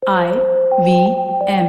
IVM।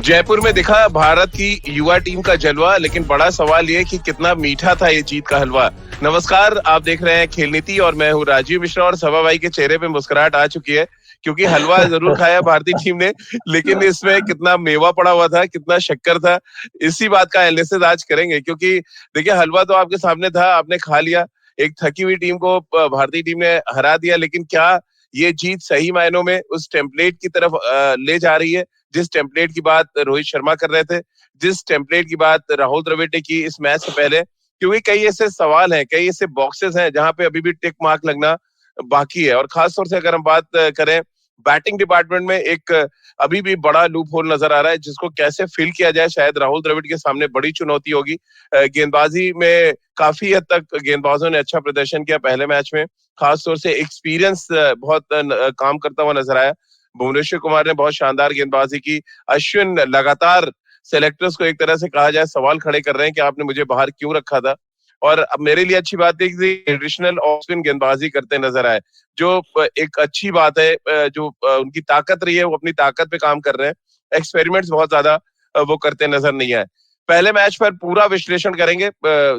Jaipur में दिखा भारत की युवा टीम का जलवा, लेकिन बड़ा सवाल ये कि कितना मीठा था ये जीत का हलवा। नमस्कार, आप देख रहे हैं खेल नीति और मैं हूँ राजीव मिश्रा। और सभा भाई के चेहरे पे मुस्कुराहट आ चुकी है क्योंकि हलवा जरूर खाया भारतीय टीम ने, लेकिन इसमें कितना मेवा पड़ा हुआ था, कितना शक्कर था, इसी बात का एनालिसिस आज करेंगे। क्योंकि देखिए, हलवा तो आपके सामने था, आपने खा लिया, एक थकी हुई टीम को भारतीय टीम ने हरा दिया, लेकिन क्या ये जीत सही मायनों में उस टेम्पलेट की तरफ ले जा रही है जिस टेम्पलेट की बात रोहित शर्मा कर रहे थे, जिस टेम्पलेट की बात राहुल द्रविड़ ने की इस मैच से पहले? क्योंकि कई ऐसे सवाल हैं, कई ऐसे बॉक्सेस हैं जहां पे अभी भी टिक मार्क लगना बाकी है। और खासतौर से अगर हम बात करें बैटिंग डिपार्टमेंट में, एक अभी भी बड़ा लूप होल नजर आ रहा है जिसको कैसे फिल किया जाए। शायद राहुल द्रविड़ के सामने बड़ी चुनौती होगी। गेंदबाजी में काफी हद तक गेंदबाजों ने अच्छा प्रदर्शन किया पहले मैच में, खासतौर से एक्सपीरियंस बहुत काम करता हुआ नजर आया। भुवनेश्वर कुमार ने बहुत शानदार गेंदबाजी की। अश्विन लगातार सेलेक्टर्स को एक तरह से कहा जाए सवाल खड़े कर रहे हैं कि आपने मुझे बाहर क्यों रखा था। और अब मेरे लिए अच्छी बात है कि ट्रेडिशनल ऑफ स्पिन गेंदबाजी करते नजर आए, जो एक अच्छी बात है। जो उनकी ताकत रही है वो अपनी ताकत पे काम कर रहे हैं। एक्सपेरिमेंट्स बहुत ज्यादा वो करते नजर नहीं आए। पहले मैच पर पूरा विश्लेषण करेंगे।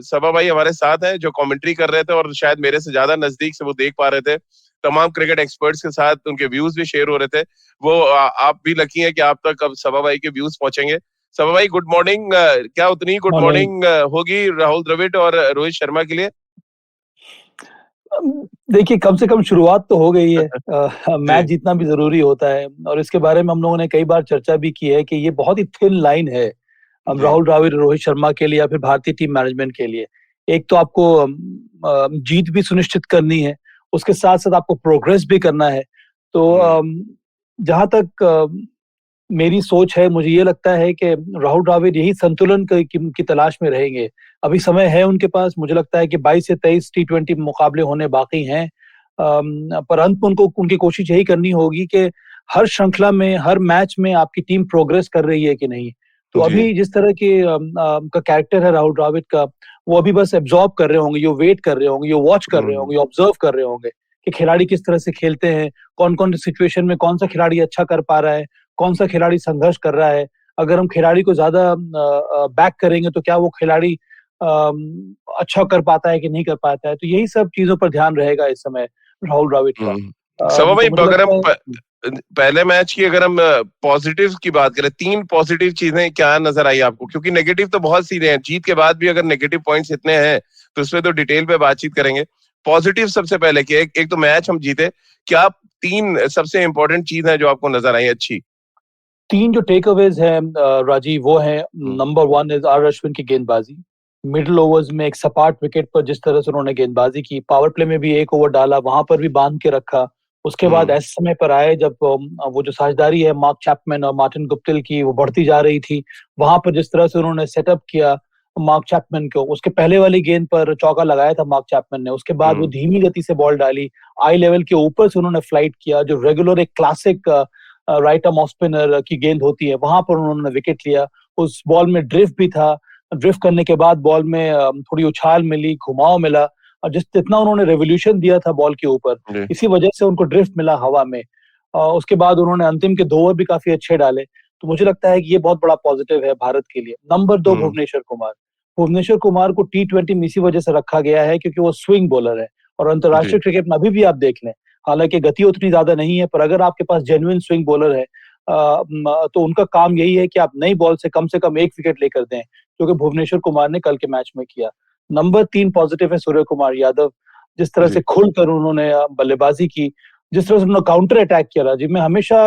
सभा भाई हमारे साथ हैं जो कमेंट्री कर रहे थे और शायद मेरे से ज्यादा नजदीक से वो देख पा रहे थे। तमाम क्रिकेट एक्सपर्ट्स के साथ उनके व्यूज भी शेयर हो रहे थे। वो आप भी लकी हैं कि आप तक अब सभा भाई के व्यूज पहुंचेंगे। सभा भाई गुड मॉर्निंग। क्या उतनी गुड मॉर्निंग। मॉर्निंग होगी राहुल द्रविड़ और रोहित शर्मा के लिए? देखिए, कम से कम शुरुआत तो हो गई है। मैच जी। जीतना भी जरूरी होता है और इसके बारे में हम लोगों ने कई बार चर्चा भी की है कि ये बहुत ही थिन लाइन है अब जी। राहुल द्रविड़, रोहित शर्मा के लिए या फिर भारतीय टीम मैनेजमेंट के लिए। एक तो आपको जीत भी सुनिश्चित करनी है, उसके साथ साथ आपको प्रोग्रेस भी करना है। तो जहां तक मेरी सोच है, मुझे ये लगता है कि राहुल द्रविड़ यही संतुलन की तलाश में रहेंगे। अभी समय है उनके पास। मुझे लगता है कि 22 से 23 T20 मुकाबले होने बाकी हैं। पर अंत में उनको उनकी कोशिश यही करनी होगी कि हर श्रृंखला में, हर मैच में आपकी टीम प्रोग्रेस कर रही है कि नहीं। तो जी। अभी जिस तरह के का कैरेक्टर है राहुल द्रविड़ का, वो अभी बस एब्जॉर्ब कर रहे होंगे, ये वेट कर रहे होंगे, ये वॉच कर रहे होंगे, ये ऑब्जर्व कर रहे होंगे कि खिलाड़ी किस तरह से खेलते हैं, कौन कौन सी सिचुएशन में कौन सा खिलाड़ी अच्छा कर पा रहा है, कौन सा खिलाड़ी संघर्ष कर रहा है। अगर हम खिलाड़ी को ज्यादा बैक करेंगे तो क्या वो खिलाड़ी अच्छा कर पाता है कि नहीं कर पाता है। तो यही सब चीजों पर ध्यान रहेगा इस समय राहुल द्रविड़ का। सभा भाई, तो मुझे अगर लगता हम है पहले मैच की अगर हम पॉजिटिव की बात करें, 3 पॉजिटिव चीजें क्या नजर आई आपको? क्योंकि नेगेटिव तो बहुत सी हैं, जीत के बाद भी अगर नेगेटिव पॉइंट्स इतने हैं तो उसमें तो डिटेल पे बातचीत करेंगे। पॉजिटिव सबसे पहले कि एक तो मैच हम जीते, क्या 3 सबसे इंपॉर्टेंट चीज है जो आपको नजर आई अच्छी? 3 जो टेक अवेज है राजीव, वो है नंबर 1 इज आर अश्विन की गेंदबाजी। मिडिल ओवर्स में एक सपाट विकेट पर जिस तरह से उन्होंने गेंदबाजी की, पावर प्ले में भी एक ओवर डाला, वहां पर भी बांध के रखा। उसके बाद ऐसे समय पर आए जब वो जो साझेदारी है मार्क चैपमैन और मार्टिन गुप्टिल की, वो बढ़ती जा रही थी। वहां पर जिस तरह से उन्होंने सेटअप किया मार्क चैपमैन को, उसके पहले वाली गेंद पर चौका लगाया था मार्क चैपमैन ने। उसके बाद वो धीमी गति से बॉल डाली, आई लेवल के ऊपर से उन्होंने फ्लाइट किया, जो रेगुलर एक classic right arm off spinner की गेंद होती है, वहां पर उन्होंने विकेट लिया। उस बॉल में ड्रिफ्ट भी था। ड्रिफ्ट करने के बाद बॉल में थोड़ी उछाल मिली, घुमाव मिला, और जितना उन्होंने रेवोल्यूशन दिया था बॉल के ऊपर, इसी वजह से उनको ड्रिफ्ट मिला हवा में। उसके बाद उन्होंने अंतिम के 2 ओवर भी काफी अच्छे डाले। तो मुझे लगता है कि ये बहुत बड़ा पॉजिटिव है भारत के लिए। नंबर 2 भुवनेश्वर कुमार। भुवनेश्वर कुमार को T20 में इसी वजह से रखा गया है क्योंकि वो स्विंग बॉलर है। और अंतर्राष्ट्रीय क्रिकेट में अभी भी आप देख लें, हालांकि गति उतनी ज्यादा नहीं है, पर अगर आपके पास जेन्युइन स्विंग बॉलर है तो उनका काम यही है कि आप नई बॉल से कम 1 विकेट लेकर दें, जो कि भुवनेश्वर कुमार ने कल के मैच में किया। नंबर 3 पॉजिटिव है सूर्य कुमार यादव। जिस तरह से खुलकर उन्होंने बल्लेबाजी की, जिस तरह से उन्होंने काउंटर अटैक किया राजीव, में हमेशा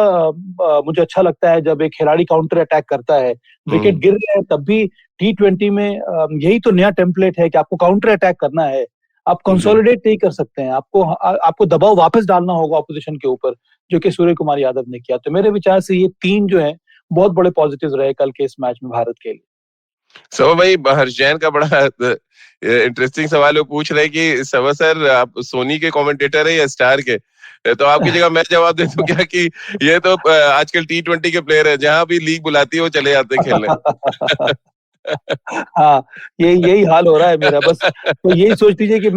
मुझे अच्छा लगता है जब एक खिलाड़ी काउंटर अटैक करता है। विकेट गिर गए तब भी T20 में यही तो नया टेम्पलेट है कि आपको काउंटर अटैक करना है। आप कंसोलिडेट नहीं कर सकते हैं, आपको दबाव वापस डालना होगा ऑपोजिशन के ऊपर, जो कि सूर्य कुमार यादव ने किया। तो मेरे विचार से ये 3 जो है बहुत बड़े पॉजिटिव रहे कल के इस मैच में भारत के लिए। सो भाई, हर्ष जैन का बड़ा इंटरेस्टिंग सवाल वो पूछ रहे कि सवा सर, आप सोनी के कमेंटेटर है या स्टार के? तो आपकी जगह मैं जवाब दे दूं क्या कि ये तो आजकल T20 के प्लेयर है, जहां भी लीग बुलाती है वो चले जाते हैं खेलने। हाँ, यही हाल हो रहा है मेरा बस। तो यही सोच लीजिए कि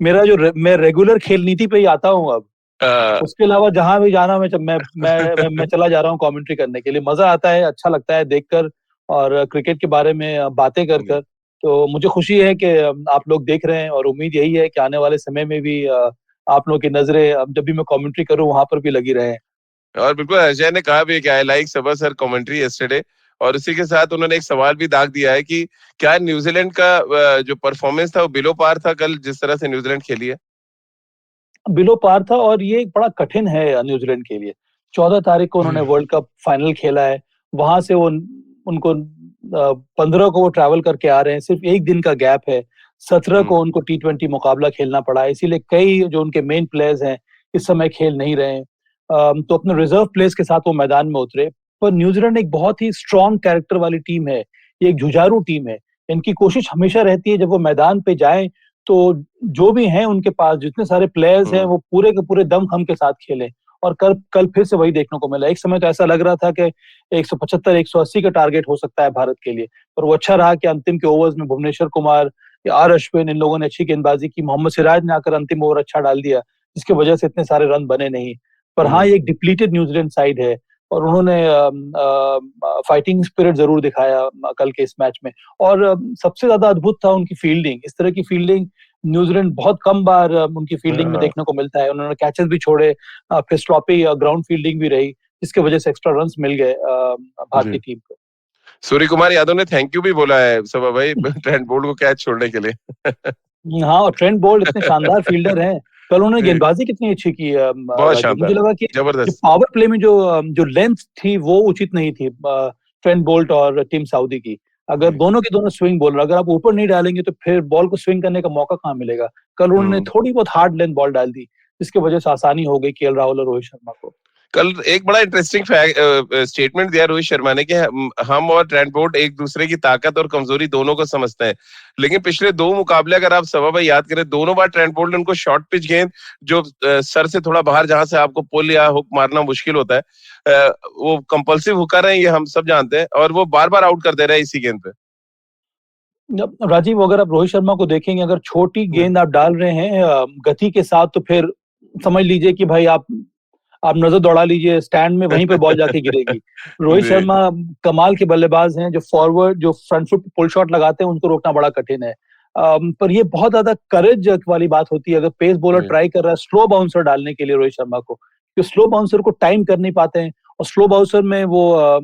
मैं रेगुलर खेल नीति पे ही आता हूँ अब। हाँ, उसके अलावा जहां भी जाना मैं चला जा रहा हूँ कमेंट्री करने के लिए। मजा आता है, अच्छा लगता है देखकर और क्रिकेट के बारे में बातें कर कर। तो मुझे खुशी है कि आप लोग देख रहे हैं और उम्मीद यही है कि आने वाले समय में भी आप लोगों की नजरें अब जब भी मैं कमेंट्री करूँ वहां पर भी लगी रहे। और बिल्कुल अजय ने कहा भी कि I like Saba sir commentary yesterday. और उसी के साथ उन्होंने एक सवाल भी दाग दिया है कि क्या न्यूजीलैंड का जो परफॉर्मेंस था वो बिलो पार था कल, जिस तरह से न्यूजीलैंड खेली है? बिलो पार था और ये बड़ा कठिन है न्यूजीलैंड के लिए। 14 तारीख को उन्होंने वर्ल्ड कप फाइनल खेला है। वहां से वो उनको 15 को वो ट्रैवल करके आ रहे हैं, सिर्फ एक दिन का गैप है। 17 हम्म, को उनको T20 मुकाबला खेलना पड़ा है, इसीलिए कई जो उनके मेन प्लेयर्स हैं इस समय खेल नहीं रहे हैं। तो अपने रिजर्व प्लेयर्स के साथ वो मैदान में उतरे। पर न्यूजीलैंड एक बहुत ही स्ट्रॉन्ग कैरेक्टर वाली टीम है, ये एक जुझारू टीम है। इनकी कोशिश हमेशा रहती है जब वो मैदान पे जाएं तो जो भी हैं उनके पास जितने सारे प्लेयर्स हैं हम्म, वो पूरे के पूरे दम खम के साथ खेलें। और कल कल फिर से वही देखने को मिला। एक समय तो ऐसा लग रहा था कि 175 180 का टारगेट हो सकता है भारत के लिए, पर वो अच्छा रहा कि अंतिम के ओवर्स में भुवनेश्वर कुमार या आर अश्विन इन लोगों ने अच्छी गेंदबाजी की। मोहम्मद सिराज ने आकर अंतिम ओवर अच्छा डाल दिया, जिसकी वजह से इतने सारे रन बने नहीं। पर हाँ, ये एक डिप्लीटेड न्यूजीलैंड साइड है और उन्होंने फाइटिंग स्पिरिट जरूर दिखाया कल के इस मैच में। और सबसे ज्यादा अद्भुत था उनकी फील्डिंग। इस तरह की फील्डिंग न्यूजीलैंड बहुत कम बार उनकी फील्डिंग में हाँ, देखने को मिलता है। उन्होंने कैचेस भी छोड़े, फिर स्लॉपी ग्राउंड फील्डिंग भी रही, जिसकी वजह से एक्स्ट्रा रन्स मिल गए जी। भारतीय टीम को। सूर्य कुमार यादव ने थैंक यू भी बोला है सबा भाई ट्रेंट बोल्ट को कैच छोड़ने के लिए। हाँ, और ट्रेंट बोल्ट इतने शानदार फील्डर हैं। कल उन्होंने जी, गेंदबाजी कितनी अच्छी की बहुत राजीव। शानदार, मुझे लगा कि जो जबरदस्त। पावर प्ले में जो लेंथ थी वो उचित नहीं थी ट्रेंट बोल्ट और टीम सऊदी की। अगर जी, दोनों के दोनों स्विंग बॉलर, अगर आप ऊपर नहीं डालेंगे तो फिर बॉल को स्विंग करने का मौका कहाँ मिलेगा। कल उन्होंने हम्म। थोड़ी बहुत हार्ड लेंथ बॉल डाल दी, जिसकी वजह से आसानी हो गई केएल राहुल और रोहित शर्मा को। कल एक बड़ा इंटरेस्टिंग स्टेटमेंट दिया रोहित शर्मा ने कि हम और ट्रेंट बोल्ट एक दूसरे की ताकत और कमजोरी दोनों को समझते हैं। लेकिन पिछले दो मुकाबले अगर आप सभा भाई याद करें, दोनों बार ट्रेंट बोल्ट ने उनको शॉर्ट पिच गेंद जो सर से थोड़ा बाहर, जहां से आपको पुल या हुक मारना मुश्किल होता है, वो कंपल्सिव हुकर है, ये हम सब जानते हैं, और वो बार बार आउट कर दे रहे हैं इसी गेंद पे। राजीव, अगर आप रोहित शर्मा को देखेंगे, अगर छोटी गेंद आप डाल रहे हैं गति के साथ, तो फिर समझ लीजिए कि भाई आप नजर दौड़ा लीजिए स्टैंड में, वहीं पे बॉल जाके गिरेगी। रोहित जी, शर्मा कमाल के बल्लेबाज हैं, जो फॉरवर्ड जो फ्रंट फुट पुल शॉट लगाते हैं उनको रोकना बड़ा कठिन है। पर ये बहुत ज्यादा करेज वाली बात होती है अगर पेस बॉलर जी, ट्राई कर रहा है स्लो बाउंसर डालने के लिए रोहित शर्मा को, तो स्लो बाउंसर को टाइम कर नहीं पाते हैं। और स्लो बाउंसर में वो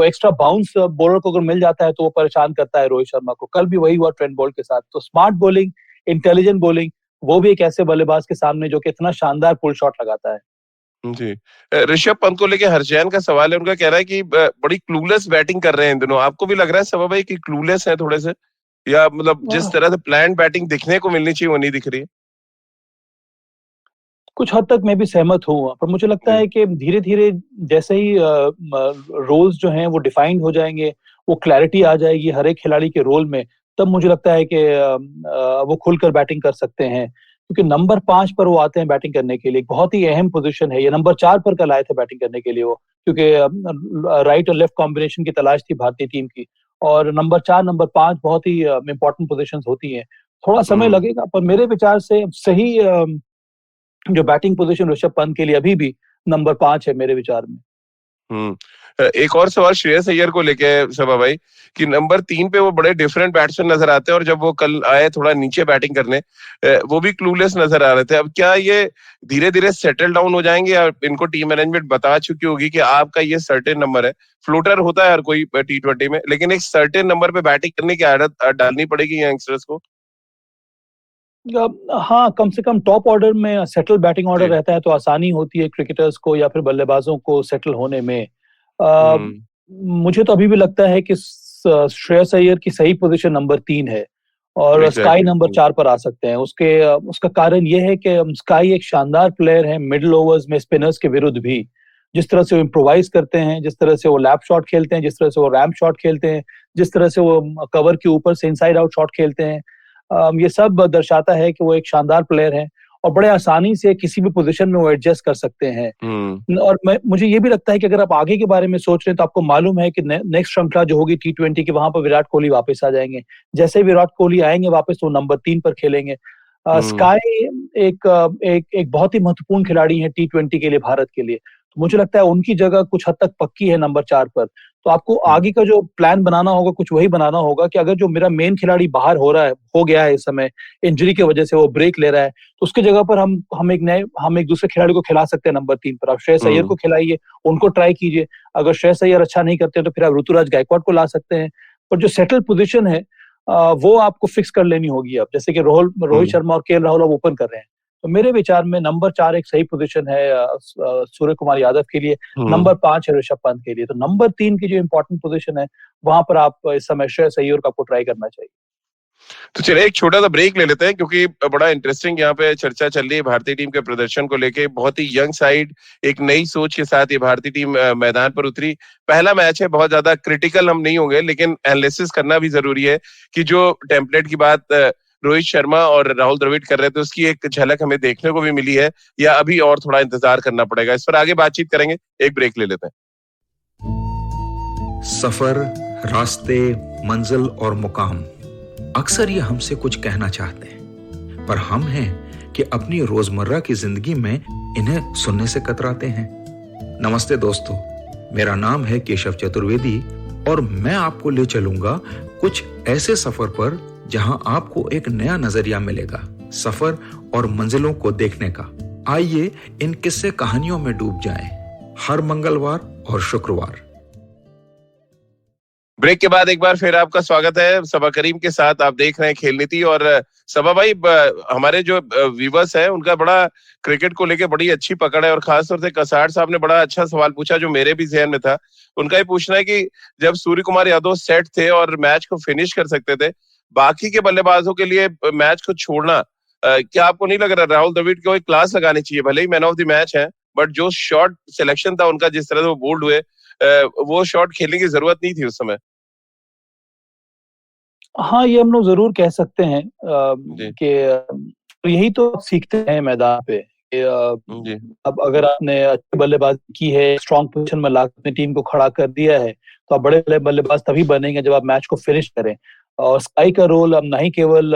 एक्स्ट्रा बाउंस बॉलर को अगर मिल जाता है तो वो परेशान करता है रोहित शर्मा को। कल भी वही हुआ ट्रेंट बोल्ट के साथ। तो स्मार्ट बॉलिंग, इंटेलिजेंट बॉलिंग, वो भी एक ऐसे बल्लेबाज के सामने जो कि इतना शानदार पुल शॉट लगाता है। जी। ऋषभ पंत को लेके हर्षैन का सवाल है, उनका कह रहा है कि बड़ी क्लूलेस बैटिंग कर रहे हैं इन दिनों। आपको भी लग रहा है सभा भाई कि क्लूलेस है थोड़े से, या मतलब जिस तरह से प्लान बैटिंग दिखने को मिलनी चाहिए वो नहीं दिख रही है? कुछ हद तक मैं भी सहमत हूँ, पर मुझे लगता जी, है कि धीरे धीरे जैसे ही रोल्स जो हैं वो डिफाइंड हो जाएंगे, वो क्लैरिटी आ जाएगी हर एक खिलाड़ी के रोल में, तब मुझे लगता है कि वो खुलकर बैटिंग कर सकते हैं। क्योंकि नंबर 5 पर वो आते हैं बैटिंग करने के लिए, एक बहुत ही अहम पोजीशन है ये। नंबर 4 पर कल आए थे बैटिंग करने के लिए वो, क्योंकि राइट और लेफ्ट कॉम्बिनेशन की तलाश थी भारतीय टीम की। और नंबर 4 नंबर 5 बहुत ही इंपॉर्टेंट पोजिशन होती हैं। थोड़ा समय हम्म, लगेगा, पर मेरे विचार से सही जो बैटिंग पोजीशन ऋषभ पंत के लिए अभी भी नंबर 5 है मेरे विचार में। हम्म। एक और सवाल श्रेयस अय्यर को लेके है सभा भाई, कि नंबर 3 पे वो बड़े डिफरेंट बैट्समैन नजर आते हैं, और जब वो कल आए थोड़ा नीचे बैटिंग करने, वो भी क्लूलेस नजर आ रहे थे। अब क्या ये धीरे धीरे सेटल डाउन हो जाएंगे, या इनको टीम मैनेजमेंट बता चुकी होगी कि आपका ये सर्टेन नंबर है? फ्लोटर होता है हर कोई T20 में, लेकिन एक सर्टेन नंबर पे बैटिंग करने की आदत डालनी पड़ेगी यंगस्टर्स को। हाँ, कम से कम टॉप ऑर्डर में सेटल बैटिंग ऑर्डर जी, रहता है तो आसानी होती है क्रिकेटर्स को या फिर बल्लेबाजों को सेटल होने में। अ, हम्म, मुझे तो अभी भी लगता है कि श्रेयस अय्यर की सही पोजीशन नंबर 3 है और स्काई एग्जैक्टली। नंबर 4 पर आ सकते हैं। उसका कारण यह है कि स्काई एक शानदार प्लेयर है मिडिल ओवर्स में स्पिनर्स के विरुद्ध भी। जिस तरह से वो इम्प्रोवाइज करते हैं, जिस तरह से वो लैप शॉट खेलते हैं, जिस तरह से वो रैम्प शॉट खेलते हैं, जिस तरह से वो कवर के ऊपर से इनसाइड आउट शॉट खेलते हैं, ये सब दर्शाता है कि वो एक शानदार प्लेयर है। और बड़े आसानी से किसी भी पोजीशन में वो एडजस्ट कर सकते हैं। और मुझे ये भी लगता है कि अगर आप आगे के बारे में सोच रहे हैं तो आपको मालूम है कि नेक्स्ट श्रृंखला जो होगी T20 की, वहां पर विराट कोहली वापस आ जाएंगे। जैसे ही विराट कोहली आएंगे वापस तो नंबर 3 पर खेलेंगे। स्काई एक बहुत ही महत्वपूर्ण खिलाड़ी है T20 के लिए, भारत के लिए। तो मुझे लगता है उनकी जगह कुछ हद तक पक्की है नंबर 4 पर। तो आपको आगे का जो प्लान बनाना होगा कुछ वही बनाना होगा कि अगर जो मेरा मेन खिलाड़ी बाहर हो गया है इस समय इंजरी की वजह से, वो ब्रेक ले रहा है, तो उसकी जगह पर हम एक दूसरे खिलाड़ी को खिला सकते हैं नंबर 3 पर। आप श्रेयस अय्यर को खिलाइए, उनको ट्राई कीजिए। अगर श्रेयस अय्यर अच्छा नहीं करते तो फिर आप ऋतुराज गायकवाड़ को ला सकते हैं। पर जो सेटल पोजीशन है वो आपको फिक्स कर लेनी होगी अब। जैसे कि रोहित शर्मा और KL राहुल अब ओपन कर रहे हैं, तो मेरे विचार में नंबर 4 एक सही पोजीशन है सूर्य कुमार यादव के लिए। नंबर 5 है ऋषभ पंत के लिए। तो नंबर 3 की जो इंपॉर्टेंट पोजीशन है वहां पर आप इस समय श्रेयस अय्यर को आपको ट्राई करना चाहिए। तो चलिए एक छोटा सा ब्रेक ले लेते हैं, क्योंकि बड़ा इंटरेस्टिंग यहाँ पे चर्चा चल रही है भारतीय टीम के प्रदर्शन को लेके। बहुत ही यंग साइड, एक नई सोच के साथ ये भारतीय टीम मैदान पर उतरी। पहला मैच है, बहुत ज्यादा क्रिटिकल हम नहीं होंगे, लेकिन एनालिसिस करना भी जरूरी है कि जो टेम्पलेट की बात रोहित शर्मा और राहुल द्रविड़ कर रहे थे उसकी एक झलक हमें देखने को भी मिली है, या अभी और थोड़ा इंतजार करना पड़ेगा? इस पर आगे बातचीत करेंगे, एक ब्रेक ले लेते हैं। सफर, रास्ते, मंजिल और मुकाम, अक्सर ये हमसे कुछ कहना चाहते हैं, पर हम हैं कि अपनी रोजमर्रा की जिंदगी में इन्हें सुनने से कतराते हैं। नमस्ते दोस्तों, मेरा नाम है केशव चतुर्वेदी और मैं आपको ले चलूंगा कुछ ऐसे सफर पर जहां आपको एक नया नजरिया मिलेगा सफर और मंजिलों को देखने का। आइए इन किस्से कहानियों में डूब जाएं, हर मंगलवार और शुक्रवार। ब्रेक के बाद एक बार फिर आपका स्वागत है सबा करीम के साथ। आप देख रहे हैं खेल नीति। और सबा भाई, हमारे जो व्यूवर्स हैं उनका बड़ा क्रिकेट को लेके बड़ी अच्छी पकड़ है, और खासतौर से कसार साहब ने बड़ा अच्छा सवाल पूछा जो मेरे भी जहन में था। उनका ये पूछना है कि जब सूर्य कुमार यादव सेट थे और मैच को फिनिश कर सकते थे, बाकी के बल्लेबाजों के लिए मैच को छोड़ना, क्या आपको नहीं लग रहा राहुल द्रविड़ को एक क्लास लगानी चाहिए? भले ही मैन ऑफ द मैच है, बट जो शॉट सिलेक्शन था उनका, जिस तरह से वो बोल्ड हुए, वो शॉट खेलने की जरूरत नहीं थी उस समय। हाँ, ये हम लोग जरूर कह सकते हैं कि यही तो सीखते हैं मैदान पे कि अब अगर आपने अच्छी बल्लेबाजी की है, स्ट्रॉन्ग पोजीशन में लाकर अपनी टीम को खड़ा कर दिया है, तो आप बड़े बल्लेबाज तभी बनेंगे जब आप मैच को फिनिश करें। और स्काई का रोल अब नहीं केवल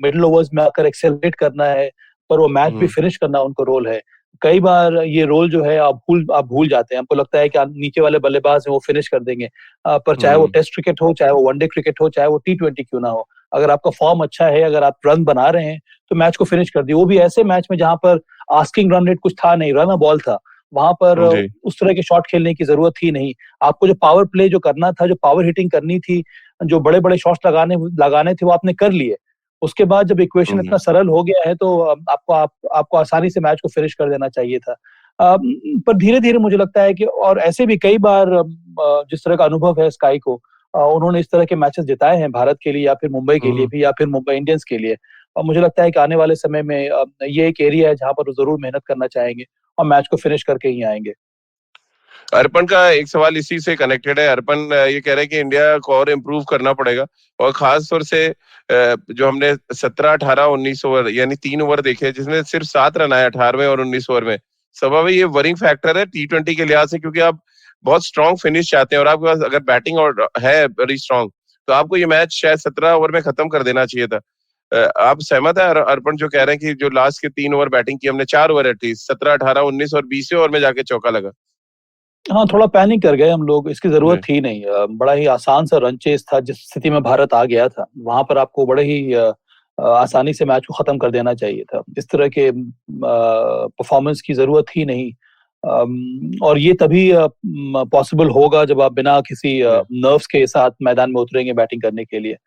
मिडिल ओवर्स में आकर एक्सेलरेट करना है, पर वो मैच भी फिनिश करना उनको रोल है। कई बार ये रोल जो है आप भूल जाते हैं। हमको लगता है कि नीचे वाले बल्लेबाज हैं वो फिनिश कर देंगे, पर चाहे वो टेस्ट क्रिकेट हो, चाहे वो वनडे क्रिकेट हो, चाहे वो T20 क्यों ना हो, अगर आपका फॉर्म अच्छा है, अगर आप रन बना रहे हैं तो मैच को फिनिश कर दिए। वो भी ऐसे मैच में जहां पर आस्किंग रन रेट कुछ था नहीं, रन बॉल था, वहां पर उस तरह के शॉट खेलने की जरूरत ही नहीं। आपको जो पावर प्ले जो करना था, जो पावर हिटिंग करनी थी, जो बड़े बड़े शॉट्स लगाने थे, वो आपने कर लिए। उसके बाद जब इक्वेशन इतना सरल हो गया है तो आपको आसानी से मैच को फिनिश कर देना चाहिए था। पर धीरे धीरे मुझे लगता है कि, और ऐसे भी कई बार जिस तरह का अनुभव है स्काई को, उन्होंने इस तरह के मैचेस जिताए हैं भारत के लिए, या फिर मुंबई के लिए भी, या फिर मुंबई इंडियंस के लिए। और मुझे लगता है कि आने वाले समय में ये एक एरिया है जहां पर वो जरूर मेहनत करना चाहेंगे और मैच को फिनिश करके ही आएंगे। अर्पण का एक सवाल इसी से कनेक्टेड है। अर्पण ये कह रहे हैं कि इंडिया को और इम्प्रूव करना पड़ेगा, और खास तौर से जो हमने 17, 18, 19 ओवर यानी 3 ओवर देखे जिसमें सिर्फ 7 रन आए 18वें और 19 ओवर में। सभा में ये वरिंग फैक्टर है T20 के लिहाज से, क्योंकि आप बहुत स्ट्रॉन्ग फिनिश चाहते हैं और आपके पास अगर बैटिंग और है वेरी स्ट्रॉन्ग, तो आपको ये मैच शायद 17 ओवर में खत्म कर देना चाहिए था। आप सहमत है अर्पण जो कह रहे हैं कि जो लास्ट के 3 ओवर बैटिंग की हमने, 4 ओवर एटलीस्ट, 17, 18, 19 और 20वें ओवर में जाके चौका लगा? हाँ, थोड़ा पैनिक कर गए हम लोग, इसकी जरूरत थी नहीं। बड़ा ही आसान सा रन चेस था, जिस स्थिति में भारत आ गया था वहां पर आपको बड़े ही आसानी से मैच को खत्म कर देना चाहिए था। इस तरह के परफॉर्मेंस की जरूरत ही नहीं। और ये तभी पॉसिबल होगा जब आप बिना किसी नर्व्स के साथ मैदान में उतरेंगे बैटिंग करने के लिए।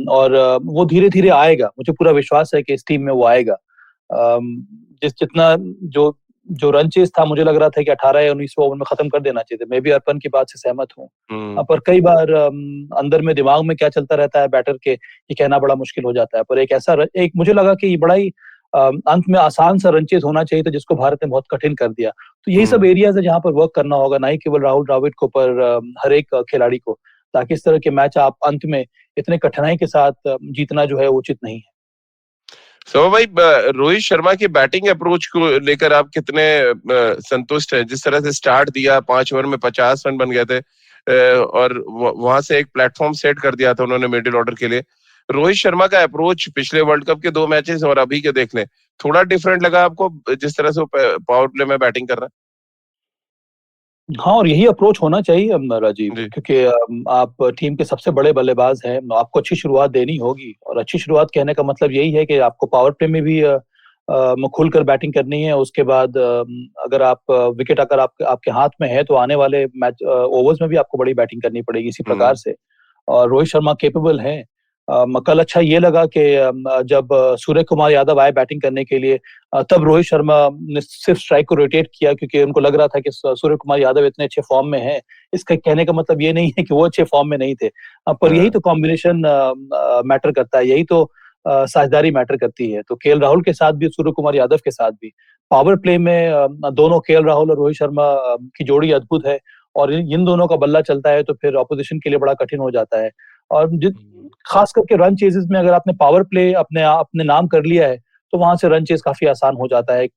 और वो धीरे धीरे आएगा, मुझे पूरा विश्वास है कि इस टीम में वो आएगा। जितना जो रन चेस था, मुझे लग रहा था कि 18 या 19 ओवर में खत्म कर देना चाहिए था। मैं भी अर्पण की बात से सहमत हूँ। पर कई बार अंदर में दिमाग में क्या चलता रहता है बैटर के, ये कहना बड़ा मुश्किल हो जाता है। पर एक मुझे लगा कि बड़ा ही अंत में आसान सा रन चेस होना चाहिए था, जिसको भारत ने बहुत कठिन कर दिया। तो यही सब एरियाज है जहां पर वर्क करना होगा, ना ही केवल राहुल द्रविड़ को, पर हर एक खिलाड़ी को, ताकि इस तरह के मैच आप अंत में इतने कठिनाई के साथ जीतना जो है उचित नहीं है। तो भाई रोहित शर्मा की बैटिंग अप्रोच को लेकर आप कितने संतुष्ट हैं? जिस तरह से स्टार्ट दिया, 5 ओवर में 50 रन बन गए थे, और वहां से एक प्लेटफॉर्म सेट कर दिया था उन्होंने मिडिल ऑर्डर के लिए। रोहित शर्मा का अप्रोच पिछले वर्ल्ड कप के 2 मैचेस और अभी के देख लें, थोड़ा डिफरेंट लगा आपको जिस तरह से वो पावर प्ले में बैटिंग कर रहा हाँ, और यही अप्रोच होना चाहिए राजीव, है? जी। क्योंकि आप टीम के सबसे बड़े बल्लेबाज हैं, आपको अच्छी शुरुआत देनी होगी। और अच्छी शुरुआत कहने का मतलब यही है कि आपको पावर प्ले में भी खुलकर बैटिंग करनी है। उसके बाद अगर आप विकेट अगर आपके हाथ में है तो आने वाले मैच ओवर्स में भी आपको बड़ी बैटिंग करनी पड़ेगी इसी प्रकार हम्म। से। और रोहित शर्मा केपेबल हैं। कल अच्छा ये लगा कि जब सूर्य कुमार यादव आए बैटिंग करने के लिए, तब रोहित शर्मा ने सिर्फ स्ट्राइक को रोटेट किया, क्योंकि उनको लग रहा था कि सूर्य कुमार यादव इतने अच्छे फॉर्म में हैं। इसका कहने का मतलब ये नहीं है कि वो अच्छे फॉर्म में नहीं थे, पर यही हाँ। तो कॉम्बिनेशन मैटर करता है, यही तो साझेदारी मैटर करती है। तो केएल राहुल के साथ भी, सूर्य कुमार यादव के साथ भी पावर प्ले में दोनों केएल राहुल और रोहित शर्मा की जोड़ी अद्भुत है। और इन दोनों का बल्ला चलता है तो फिर ऑपोजिशन के लिए बड़ा कठिन हो जाता है। और खास करके रन चेजेस में अगर आपने पावर प्ले अपने नाम कर लिया है तो वहां से रन चेज काफी आसान हो जाता है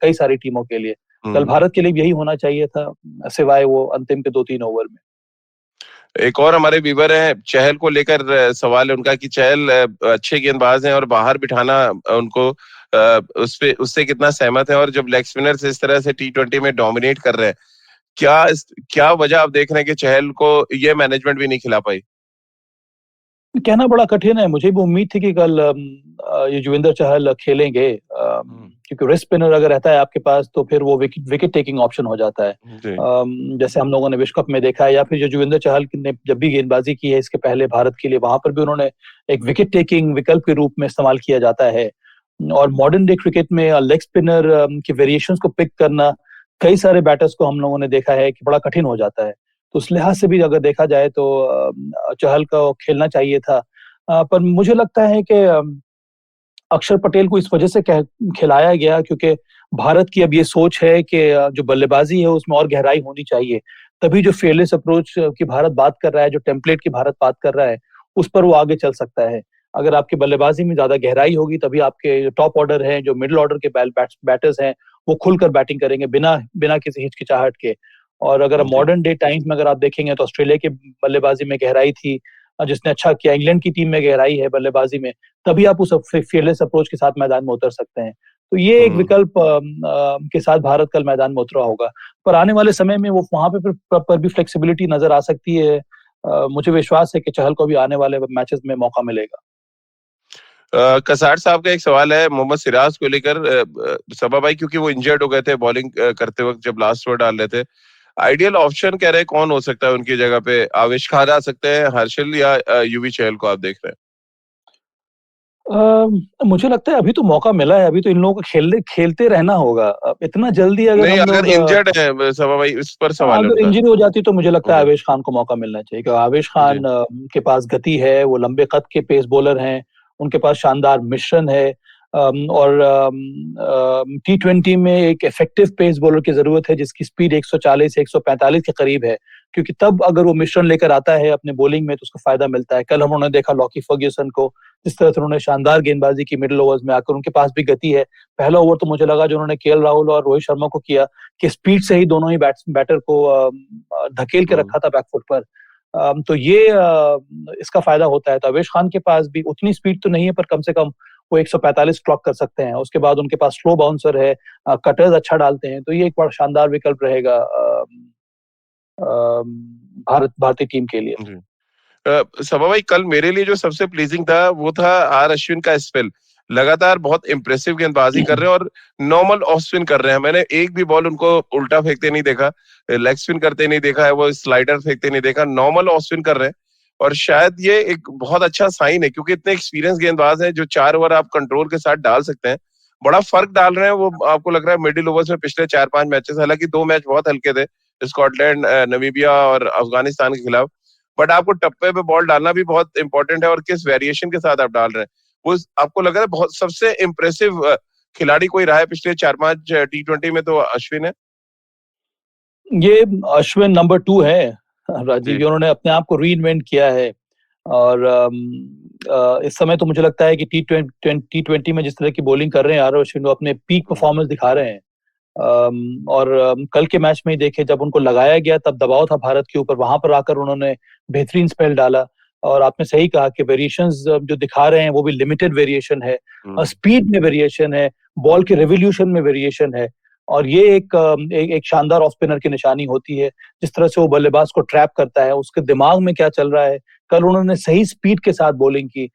कई सारी टीमों के लिए। कल हम्म। भारत के लिए भी यही होना चाहिए था, सिवाय वो अंतिम के 2-3 ओवर में। एक और हमारे व्यूवर हैं, चहल को लेकर सवाल है उनका कि चहल अच्छे गेंदबाज हैं और बाहर बिठाना उनको उसपे उससे कितना सहमत है? और जब लेग स्पिनर इस तरह से T20 में डोमिनेट कर रहे हैं, क्या वजह आप देख रहे हैं कि चहल को ये मैनेजमेंट भी नहीं खिला पाई? कहना बड़ा कठिन है। मुझे भी उम्मीद थी कि कल युजवेंद्र चहल खेलेंगे, क्योंकि रिस्ट स्पिनर अगर रहता है आपके पास तो फिर वो विकेट टेकिंग ऑप्शन हो जाता है। जी। जैसे हम लोगों ने विश्व कप में देखा है, या फिर जो युजवेंद्र चहल ने जब भी गेंदबाजी की है इसके पहले भारत के लिए, वहां पर भी उन्होंने एक विकेट टेकिंग विकल्प के रूप में इस्तेमाल किया जाता है। और मॉडर्न डे क्रिकेट में लेग स्पिनर की वेरिएशंस को पिक करना कई सारे बैटर्स को हम लोगों ने देखा है कि बड़ा कठिन हो जाता है। तो उस लिहाज से भी अगर देखा जाए तो चहल को खेलना चाहिए था। पर मुझे लगता है कि अक्षर पटेल को इस वजह से खिलाया गया क्योंकि भारत की अब ये सोच है कि जो बल्लेबाजी है उसमें और गहराई होनी चाहिए। तभी जो फेयरलेस अप्रोच की भारत बात कर रहा है, जो टेम्पलेट की भारत बात कर रहा है, उस पर वो आगे चल सकता है। अगर आपकी बल्लेबाजी में ज्यादा गहराई होगी तभी आपके जो टॉप ऑर्डर हैं, जो मिडिल ऑर्डर के बैटर्स हैं, वो खुलकर बैटिंग करेंगे बिना बिना किसी हिचकिचाहट के। और अगर जी। मॉडर्न डे टाइम्स में अगर आप देखेंगे तो ऑस्ट्रेलिया की बल्लेबाजी में गहराई थी, जिसने अच्छा किया। इंग्लैंड की टीम में गहराई है बल्लेबाजी में, तभी आप उस फेयरलेस अप्रोच के साथ मैदान में उतर सकते हैं। तो ये एक हम्म। विकल्प के साथ भारत कल मैदान में उतरा होगा। पर आने वाले समय में वो वहां पे पर भी फ्लेक्सिबिलिटी नजर आ सकती है। मुझे विश्वास है कि चहल को भी आने वाले मैचेस में मौका मिलेगा। कसार साहब का एक सवाल है मोहम्मद सिराज को लेकर, सबा भाई, क्योंकि वो इंजर्ड हो गए थे बॉलिंग करते वक्त जब लास्ट ओवर डाल रहे थे। आइडियल ऑप्शन कह रहे हैं कौन हो सकता है उनकी जगह पे? आवेश खान आ सकते हैं, हर्षल, या युवी चहल को आप देख रहे हैं? मुझे लगता है अभी तो मौका मिला है, अभी तो इन लोगों को खेलते रहना होगा। अब इतना जल्दी अगर नहीं, हम अगर लोग इंजर्ड है सबा भाई, इस पर सवाल है अगर उनका। इंजरी हो जाती तो मुझे लगता है जी। आवेश खान को मौका मिलना चाहिए, क्योंकि आवेश जी। खान के पास गति है, वो लंबे कद के पेस बॉलर हैं, उनके पास शानदार मिश्रण है। और T20 में एक इफेक्टिव पेस बॉलर की जरूरत है जिसकी स्पीड 140 से 145 के करीब है, क्योंकि तब अगर वो मिश्रण लेकर आता है अपने बॉलिंग में तो उसको फायदा मिलता है। कल उन्होंने देखा लॉकी फर्ग्यूसन को, जिस तरह से उन्होंने शानदार गेंदबाजी की मिडिल ओवर्स में आकर, उनके पास भी गति है। पहला ओवर तो मुझे लगा जो उन्होंने केएल राहुल और रोहित शर्मा को किया कि स्पीड से ही दोनों ही बैटर को धकेल के हम्म। रखा था बैकफुट पर। तो ये इसका फायदा होता है। तो अवेश खान के पास भी उतनी स्पीड तो नहीं है, पर कम से कम वो 145 क्लॉक कर सकते हैं। उसके बाद उनके पास स्लो बाउंसर है, कटर्स अच्छा डालते हैं, तो ये एक बड़ा शानदार विकल्प रहेगा भारतीय टीम के लिए। जी। सभा भाई, कल मेरे लिए जो सबसे प्लीजिंग था वो था आर अश्विन का स्पेल। लगातार बहुत इंप्रेसिव गेंदबाजी कर रहे हैं और नॉर्मल ऑफ स्पिन कर रहे हैं। मैंने एक भी बॉल उनको उल्टा फेंकते नहीं देखा, लेग स्पिन करते नहीं देखा है, वो स्लाइडर फेंकते नहीं देखा, नॉर्मल ऑफ स्पिन कर रहे हैं। और शायद ये एक बहुत अच्छा साइन है, क्योंकि इतने एक्सपीरियंस गेंदबाज हैं जो 4 ओवर आप कंट्रोल के साथ डाल सकते हैं, बड़ा फर्क डाल रहे हैं वो। आपको लग रहा है मिडिल ओवर्स में पिछले 4-5 मैचेस, हालांकि 2 मैच बहुत हल्के थे, स्कॉटलैंड, नामीबिया और अफगानिस्तान के खिलाफ, बट आपको टप्पे पे बॉल डालना भी बहुत इंपॉर्टेंट है, और किस वेरिएशन के साथ आप डाल रहे हैं वो आपको लग रहा है। बहुत सबसे इंप्रेसिव खिलाड़ी कोई रहा है पिछले 4-5 T20 में तो अश्विन है। ये अश्विन नंबर 2 है राजीव, जी। जी उन्होंने अपने आप को री इन्वेंट किया है। और इस समय तो मुझे लगता है कि T20 में जिस तरह की बॉलिंग कर रहे हैं आर अश्विन, वो अपने पीक परफॉर्मेंस दिखा रहे हैं। और कल के मैच में ही देखे, जब उनको लगाया गया तब दबाव था भारत के ऊपर, वहां पर आकर उन्होंने बेहतरीन स्पेल डाला। और आपने सही कहा कि वेरिएशंस जो दिखा रहे हैं वो भी लिमिटेड वेरिएशन है, स्पीड में वेरिएशन है, बॉल के रेवोल्यूशन में वेरिएशन है। और ये एक शानदार ऑफ स्पिनर की निशानी होती है, जिस तरह से वो बल्लेबाज को ट्रैप करता है, उसके दिमाग में क्या चल रहा है। कल उन्होंने सही स्पीड के साथ बॉलिंग की,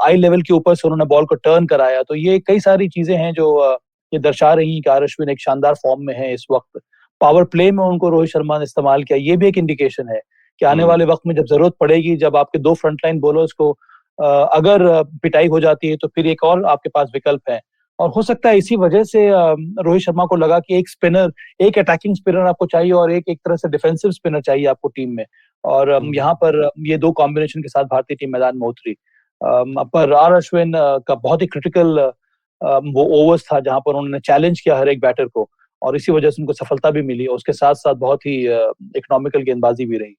आई लेवल के ऊपर से उन्होंने बॉल को टर्न कराया। तो ये कई सारी चीजें हैं जो ये दर्शा रही हैं कि आर अश्विन एक शानदार फॉर्म में है इस वक्त। पावर प्ले में उनको रोहित शर्मा ने इस्तेमाल किया, ये भी एक इंडिकेशन है कि आने वाले वक्त में जब जरूरत पड़ेगी, जब आपके दो फ्रंटलाइन बॉलर्स को अगर पिटाई हो जाती है, तो फिर एक और आपके पास विकल्प है। और हो सकता है इसी वजह से रोहित शर्मा को लगा कि एक स्पिनर, एक अटैकिंग स्पिनर आपको चाहिए और एक तरह से डिफेंसिव स्पिनर चाहिए आपको टीम में। और यहाँ पर ये दो कॉम्बिनेशन के साथ भारतीय टीम मैदान में उतरी। पर आर अश्विन का बहुत ही क्रिटिकल वो ओवर्स था जहां पर उन्होंने चैलेंज किया हर एक बैटर को, और इसी वजह से उनको सफलता भी मिली। उसके साथ साथ बहुत ही इकोनॉमिकल गेंदबाजी भी रही।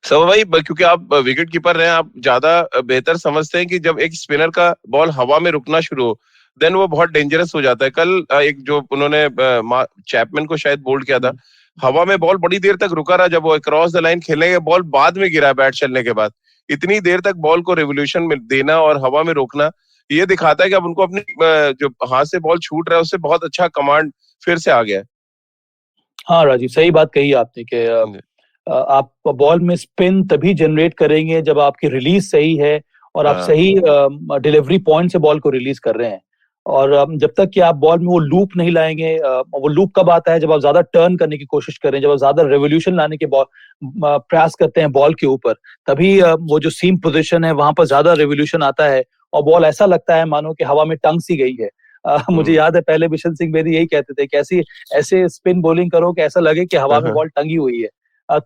सब भाई, क्योंकि आप विकेट कीपर रहे हैं, आप ज्यादा बेहतर समझते हैं कि जब एक स्पिनर का बॉल हवा में रुकना शुरू हो, देन वो बहुत डेंजरस हो जाता है। कल एक जो उन्होंने चैपमैन को शायद बोल्ड किया था, हवा में बॉल बड़ी देर तक रुका रहा, जब वो क्रॉस द लाइन खेलने के बॉल बाद में गिरा बैट चलने के बाद। इतनी देर तक बॉल को रेवोल्यूशन में देना और हवा में रोकना, ये दिखाता है कि अब उनको अपनी जो हाथ से बॉल छूट रहा है उससे बहुत अच्छा कमांड फिर से आ गया है। हाँ राजीव, सही बात कही आपने कि आप बॉल में स्पिन तभी जनरेट करेंगे जब आपकी रिलीज सही है और आप सही डिलीवरी पॉइंट से बॉल को रिलीज कर रहे हैं। और जब तक कि आप बॉल में वो लूप नहीं लाएंगे, वो लूप कब आता है, जब आप ज्यादा टर्न करने की कोशिश करें, जब आप ज्यादा रेवोल्यूशन लाने के प्रयास करते हैं बॉल के ऊपर, तभी वो जो सीम पोजीशन है वहां पर ज्यादा रेवोल्यूशन आता है और बॉल ऐसा लगता है मानो कि हवा में टंग सी गई है। मुझे याद है पहले बिशन सिंह बेदी यही कहते थे कि ऐसे स्पिन बॉलिंग करो कि ऐसा लगे कि हवा में बॉल टंगी हुई है।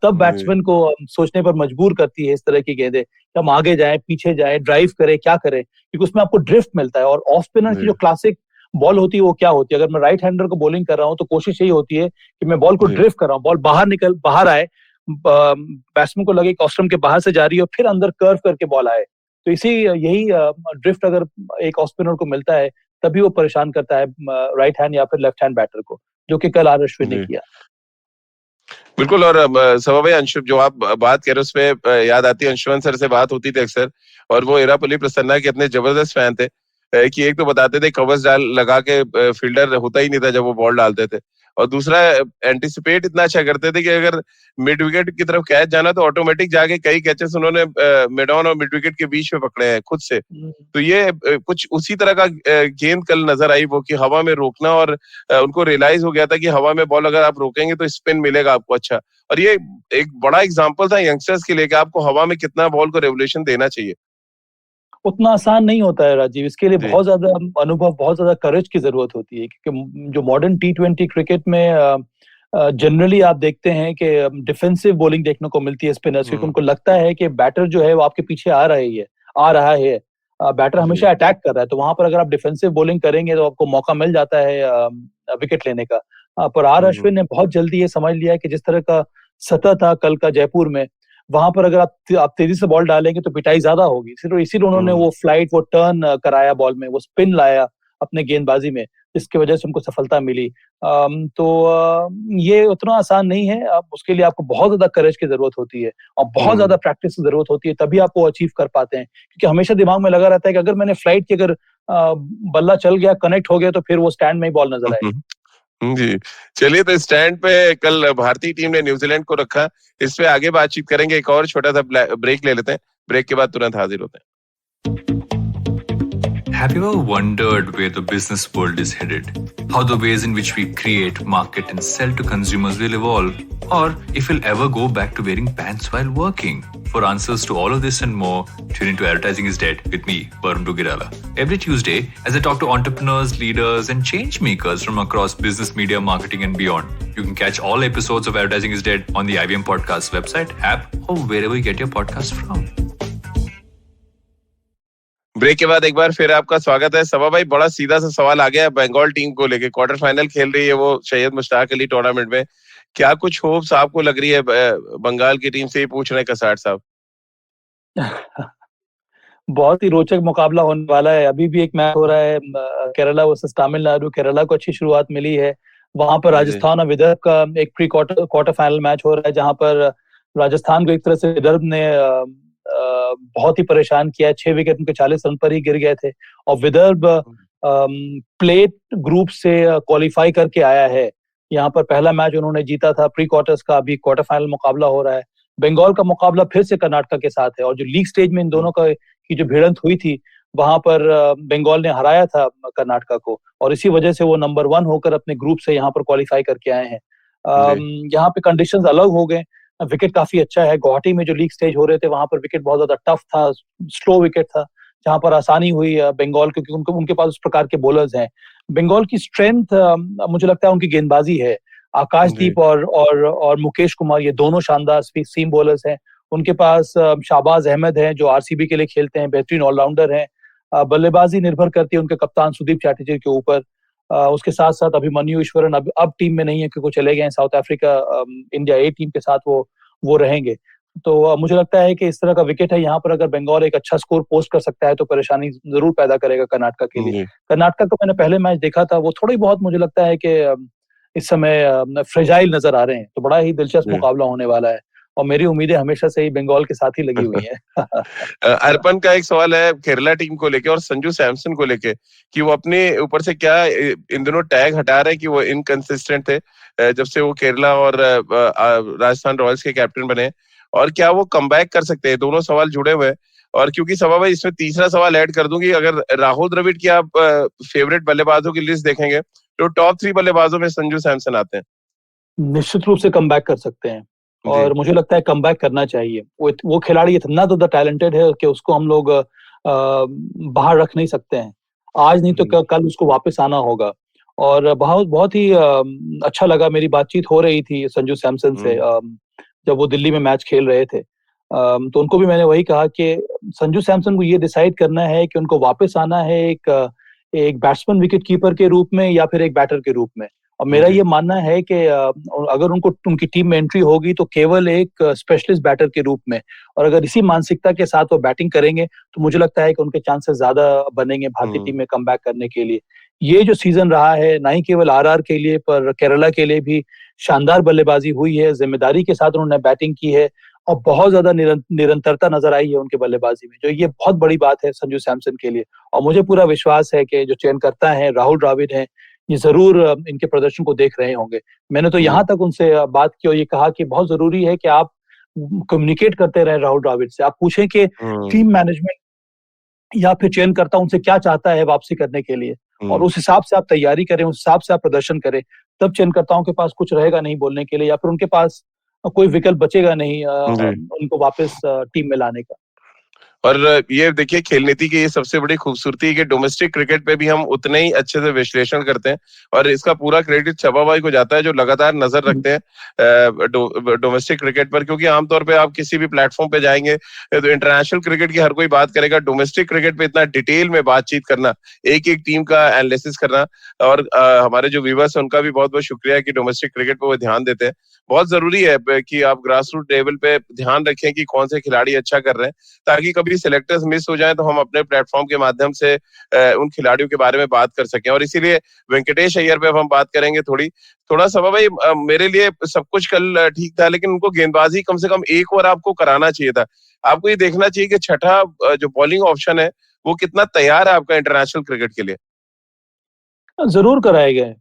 तब बैट्समैन को सोचने पर मजबूर करती है इस तरह की गेंदें, हम आगे जाएं, पीछे जाएं, ड्राइव करें, क्या करें, क्योंकि उसमें आपको ड्रिफ्ट मिलता है। और ऑफ स्पिनर की जो क्लासिक बॉल होती है वो क्या होती है, अगर मैं राइट हैंडर को बॉलिंग कर रहा हूं तो कोशिश यही होती है कि मैं बॉल को ड्रिफ्ट कर रहा हूँ, बॉल बाहर आए, बैट्समैन को लगे ऑस्ट्रम के बाहर से जा रही है और फिर अंदर कर्व करके बॉल आए। तो यही ड्रिफ्ट अगर एक ऑफ स्पिनर को मिलता है तभी वो परेशान करता है राइट हैंड या फिर लेफ्ट हैंड बैटर को, जो कि कल आर अश्विन ने किया। बिल्कुल। और सभा भाई, अंशु जो आप बात कह रहे हैं उसमें याद आती है, अंशुमन सर से बात होती थी अक्सर, और वो एरापल्ली प्रसन्ना के इतने जबरदस्त फैन थे कि एक तो बताते थे कवर्स लगा के फील्डर होता ही नहीं था जब वो बॉल डालते थे, और दूसरा एंटिसिपेट इतना अच्छा करते थे कि अगर मिड विकेट की तरफ कैच जाना तो ऑटोमेटिक जाके कई कैचेस उन्होंने मिड ऑन और मिड विकेट के बीच में पकड़े हैं खुद से। तो ये कुछ उसी तरह का गेंद कल नजर आई, वो कि हवा में रोकना, और उनको रियलाइज हो गया था कि हवा में बॉल अगर आप रोकेंगे तो स्पिन मिलेगा आपको अच्छा। और ये एक बड़ा एग्जाम्पल था यंगस्टर्स के लिए कि आपको हवा में कितना बॉल को रेवोल्यूशन देना चाहिए। उतना आसान नहीं होता है राजीव, इसके लिए बहुत ज्यादा अनुभव, बहुत ज्यादा करेज की जरूरत होती है, क्योंकि जो मॉडर्न T20 क्रिकेट में जनरली आप देखते हैं कि डिफेंसिव बॉलिंग देखने को मिलती है स्पिनर्स, क्योंकि उनको लगता है कि बैटर जो है वो आपके पीछे आ रहा है, बैटर हमेशा अटैक कर रहा है, तो वहां पर अगर आप डिफेंसिव बॉलिंग करेंगे तो आपको मौका मिल जाता है विकेट लेने का। पर आर अश्विन ने बहुत जल्दी ये समझ लिया कि जिस तरह का सतह था कल का जयपुर में, वहां पर अगर आप तेजी से बॉल डालेंगे तो पिटाई ज्यादा होगी। सिर्फ इसीलिए उन्होंने वो टर्न कराया बॉल में, वो स्पिन लाया अपने गेंदबाजी में, जिसकी वजह से उनको सफलता मिली। ये उतना आसान नहीं है, उसके लिए आपको बहुत ज्यादा करेज की जरूरत होती है और बहुत ज्यादा प्रैक्टिस की जरूरत होती है, तभी आप वो अचीव कर पाते हैं। क्योंकि हमेशा दिमाग में लगा रहता है कि अगर मैंने फ्लाइट की अगर बल्ला चल गया, कनेक्ट हो गया, तो फिर वो स्टैंड में ही बॉल नजर आएगी। जी, चलिए, तो स्टैंड पे कल भारतीय टीम ने न्यूजीलैंड को रखा, इस पे आगे बातचीत करेंगे। एक और छोटा सा ब्रेक ले लेते हैं, ब्रेक के बाद तुरंत हाजिर होते हैं। Have you ever wondered where the business world is headed? How the ways in which we create, market and sell to consumers will evolve? Or if we'll ever go back to wearing pants while working? For answers to all of this and more, tune into Advertising is Dead with me, Varun Dugirala. Every Tuesday, as I talk to entrepreneurs, leaders and change makers from across business, media, marketing and beyond. You can catch all episodes of Advertising is Dead on the IBM Podcast website, app or wherever you get your podcast from. Break के बाद एक बार फिर आपका स्वागत है। सभा भाई, बड़ा सीधा सा सवाल आ गया है बंगाल टीम को लेके। क्वार्टर फाइनल खेल रही है वो सैयद मुश्ताक अली टूर्नामेंट में, क्या कुछ होप्स आपको लग रही है बंगाल की टीम से? ही पूछ रहे हैं कसाट साहब। बहुत ही रोचक मुकाबला होने वाला है। अभी भी एक मैच हो रहा है केरला वर्सेस तमिलनाडु। केरला को अच्छी शुरुआत मिली है। वहां पर जी राजस्थान और विदर्भ का एक प्री क्वार्टर फाइनल मैच हो रहा है, जहां पर राजस्थान को एक तरह से विदर्भ ने बहुत ही परेशान किया। 6 विकेट उनके 40 रन पर ही गिर गए थे। और विदर्भ प्लेट ग्रुप से क्वालिफाई करके आया है। यहाँ पर पहला मैच उन्होंने जीता था प्री क्वार्टर्स का। अभी क्वार्टर फाइनल मुकाबला हो रहा है। बंगाल का मुकाबला फिर से कर्नाटका के साथ है। और जो लीग स्टेज में इन दोनों का की जो भिड़ंत हुई थी, वहां पर बंगाल ने हराया था कर्नाटका को, और इसी वजह से वो नंबर 1 होकर अपने ग्रुप से यहाँ पर क्वालिफाई करके आए हैं। यहाँ पे कंडीशंस अलग हो गए। विकेट काफी अच्छा है। गुवाहाटी में जो लीग स्टेज हो रहे थे, वहां पर विकेट बहुत ज्यादा टफ था, स्लो विकेट था, जहां पर आसानी हुई बंगाल, क्योंकि उनके पास उस प्रकार के बॉलर्स हैं। बंगाल की स्ट्रेंथ मुझे लगता है उनकी गेंदबाजी है। आकाशदीप और मुकेश कुमार, ये दोनों शानदार सीम बॉलर्स हैं। उनके पास शाहबाज अहमद हैं, जो आरसीबी के लिए खेलते हैं, बेहतरीन ऑलराउंडर हैं। बल्लेबाजी निर्भर करती है उनके कप्तान सुदीप चैटर्जी के ऊपर। उसके साथ साथ अभिमन्यु ईश्वरन अब टीम में नहीं है, क्योंकि वो चले गए हैं साउथ अफ्रीका इंडिया ए टीम के साथ वो रहेंगे। तो मुझे लगता है कि इस तरह का विकेट है यहाँ पर। अगर बंगाल एक अच्छा स्कोर पोस्ट कर सकता है तो परेशानी जरूर पैदा करेगा कर्नाटका के लिए। कर्नाटका का मैंने पहले मैच देखा था, वो थोड़ी बहुत मुझे लगता है कि इस समय फ्रेजाइल नजर आ रहे हैं। तो बड़ा ही दिलचस्प मुकाबला होने वाला है, और मेरी उम्मीदें हमेशा से ही बंगाल के साथ ही लगी हुई हैं। अर्पण का एक सवाल है केरला टीम को लेके और संजू सैमसन को लेके, कि वो अपने ऊपर से क्या इन दोनों टैग हटा रहे हैं कि वो इनकंसिस्टेंट थे जब से वो केरला और राजस्थान रॉयल्स के कैप्टन बने, और क्या वो कमबैक कर सकते हैं? दोनों सवाल जुड़े हुए हैं। और क्योंकि सभा भाई, इसमें तीसरा सवाल ऐड कर दूंगी, अगर राहुल द्रविड़ की आप फेवरेट बल्लेबाजों की लिस्ट देखेंगे तो टॉप 3 बल्लेबाजों में संजू सैमसन आते हैं। निश्चित रूप से कमबैक कर सकते हैं, और मुझे लगता है कमबैक करना चाहिए। वो खिलाड़ी इतना तो टैलेंटेड है कि उसको हम लोग बाहर रख नहीं सकते हैं। आज नहीं तो कल उसको वापस आना होगा। और बहुत ही अच्छा लगा, मेरी बातचीत हो रही थी संजू सैमसन से जब वो दिल्ली में मैच खेल रहे थे। तो उनको भी मैंने वही कहा कि संजू सैमसन को ये डिसाइड करना है कि उनको वापस आना है एक बैट्समैन विकेट कीपर के रूप में या फिर एक बैटर के रूप में। और मेरा ये मानना है कि अगर उनकी टीम में एंट्री होगी तो केवल एक स्पेशलिस्ट बैटर के रूप में। और अगर इसी मानसिकता के साथ वो बैटिंग करेंगे तो मुझे लगता है कि उनके चांसेस ज्यादा बनेंगे भारतीय टीम में कमबैक करने के लिए। ये जो सीजन रहा है, ना ही केवल आरआर के लिए पर केरला के लिए भी शानदार बल्लेबाजी हुई है। जिम्मेदारी के साथ उन्होंने बैटिंग की है और बहुत ज्यादा निरंतरता नजर आई है उनके बल्लेबाजी में, जो ये बहुत बड़ी बात है संजू सैमसन के लिए। और मुझे पूरा विश्वास है कि जो चयनकर्ता है राहुल द्रविड़ हैं, ये जरूर इनके प्रदर्शन को देख रहे होंगे। मैंने तो यहाँ तक उनसे बात की और ये कहा कि बहुत जरूरी है कि आप कम्युनिकेट करते रहे राहुल द्रविड़ से। आप पूछें कि टीम मैनेजमेंट या फिर चयनकर्ता उनसे क्या चाहता है वापसी करने के लिए, और उस हिसाब से आप तैयारी करें, उस हिसाब से आप प्रदर्शन करें। तब चयनकर्ताओं के पास कुछ रहेगा नहीं बोलने के लिए, या फिर उनके पास कोई विकल्प बचेगा नहीं उनको वापस टीम में लाने का। और ये देखिए, खेल नीति की ये सबसे बड़ी खूबसूरती है कि डोमेस्टिक क्रिकेट पे भी हम उतने ही अच्छे से विश्लेषण करते हैं, और इसका पूरा क्रेडिट छबा भाई को जाता है, जो लगातार नजर रखते हैं डोमेस्टिक क्रिकेट पर। क्योंकि आमतौर पे आप किसी भी प्लेटफॉर्म पे जाएंगे तो इंटरनेशनल क्रिकेट की हर कोई बात करेगा, डोमेस्टिक क्रिकेट पे इतना डिटेल में बातचीत करना, एक एक टीम का एनालिसिस करना, और हमारे जो व्यूअर्स हैं उनका भी बहुत बहुत शुक्रिया कि डोमेस्टिक क्रिकेट पे वो ध्यान देते हैं। बहुत जरूरी है कि आप ग्रास रूट लेवल पे ध्यान रखें कि कौन से खिलाड़ी अच्छा कर रहे हैं, ताकि कभी सिलेक्टर्स मिस हो जाएं तो हम अपने प्लेटफॉर्म के माध्यम से उन खिलाड़ियों के बारे में बात कर सकें। और इसीलिए वेंकटेश अय्यर पे अब हम बात करेंगे थोड़ा सा। भाई, मेरे लिए सब कुछ कल ठीक था, लेकिन उनको गेंदबाजी कम से कम एक ओवर आपको कराना चाहिए था। आपको ये देखना चाहिए कि छठा जो बॉलिंग ऑप्शन है वो कितना तैयार है आपका इंटरनेशनल क्रिकेट के लिए। जरूर कराए गए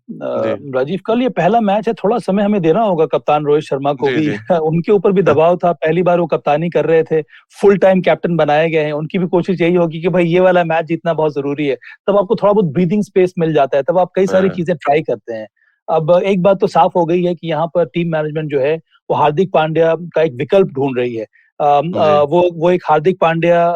राजीव। कल ये पहला मैच है, थोड़ा समय हमें देना होगा कप्तान रोहित शर्मा को भी। उनके ऊपर भी दबाव था, पहली बार वो कप्तानी कर रहे थे, फुल टाइम कैप्टन बनाए गए हैं। उनकी भी कोशिश यही होगी कि भाई ये वाला मैच जीतना बहुत जरूरी है। तब आपको थोड़ा बहुत ब्रीदिंग स्पेस मिल जाता है, तब आप कई सारी चीजें ट्राई करते हैं। अब एक बात तो साफ हो गई है कि यहाँ पर टीम मैनेजमेंट जो है वो हार्दिक पांड्या का एक विकल्प ढूंढ रही है। वो एक हार्दिक पांड्या